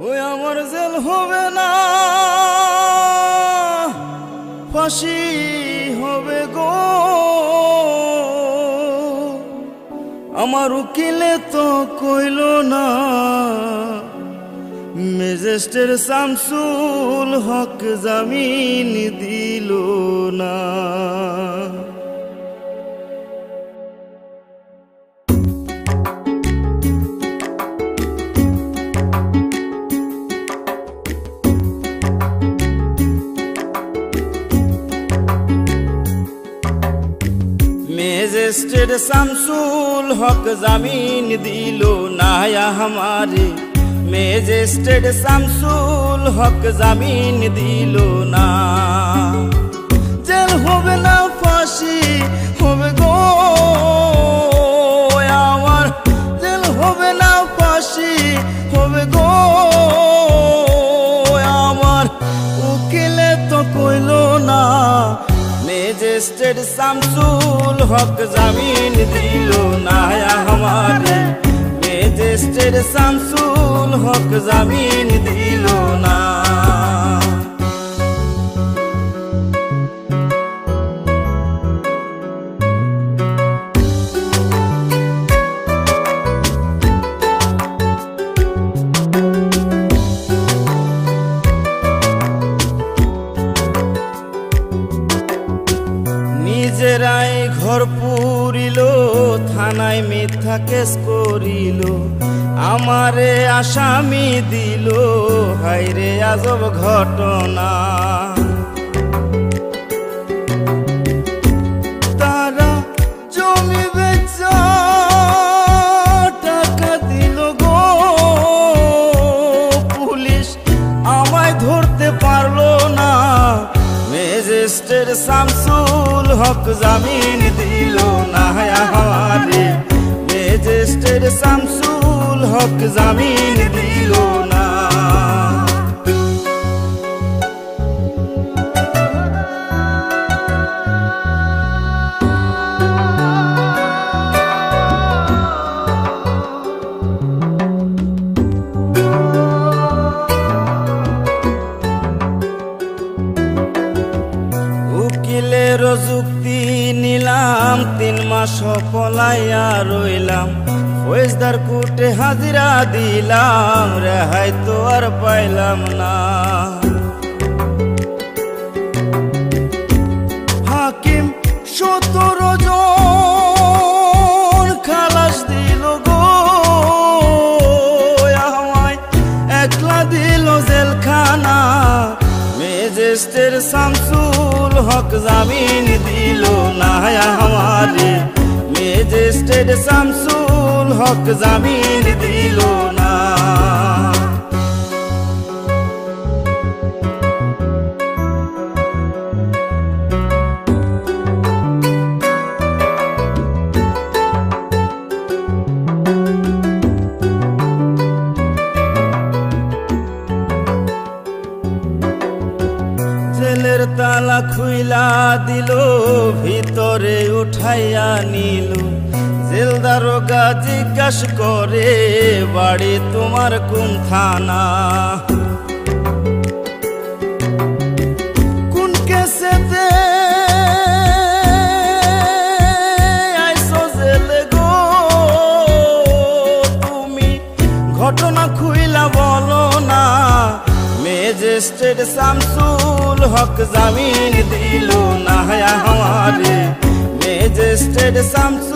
ওই আমার জেল হবে না, ফাঁসি হবে গো। আমার উকিলে তো কইল না, ম্যাজিস্ট্রেট শামসুল হক জামিন দিল না। ম্যাজিস্ট্রেট শামসুল হক জামিন দিল না हमारे, ম্যাজিস্ট্রেট শামসুল হক জামিন দিল না। জেল হবে না, ফাঁসি হবে গো আমার, জেল হবে না, ফাঁসি হবে গো আমার। উকিলে তো কইল না, ম্যাজিস্ট্রেট শামসুল হক জামিন দিল না हमारे, ম্যাজিস্ট্রেট শামসুল হক জামিন দিল না। নিজেরাই ঘর পুরিল, থানায় মিথ্যা কেস করিল, আমারে আসামি দিল, হায়রে আজব ঘটনা। তারা জমি বেচা টাকা দিল গো, পুলিশ আমায় ধরতে পারলো না। ম্যাজিস্ট্রেট শামসুল হক জামিন দিল না हमारे, ম্যাজিস্ট্রেট শামসুল হক জামিন দিল না। উকিলের যুক্তি নিলাম, 3 মাস পলাইয়া রইলাম, ফৌজদার কোর্টে হাজিরা দিলাম, রেহাই তো আর পাইলাম না। হাকিম 17 জন খালাস দিল গো আমায়, একলা দিল জেলখানা। ম্যাজিস্ট্রেট শামসুল হক জামিন দিল না हमारे, ম্যাজিস্ট্রেট শামসুল হক জামিন দিল না। জেলের তালা খুইলা দিল, ভিতরে উঠাইয়া নিল, জেল দারোগা জিজ্ঞাস করে, বাড়ি তোমার কোন থানা? কোন কেসেতে আইসো জেলে গো তুমি, ঘটনা খুইলা বলো না। ম্যাজিস্ট্রেট শামসুল হক জামিন দিল না हमारे, ম্যাজিস্ট্রেট শামসুল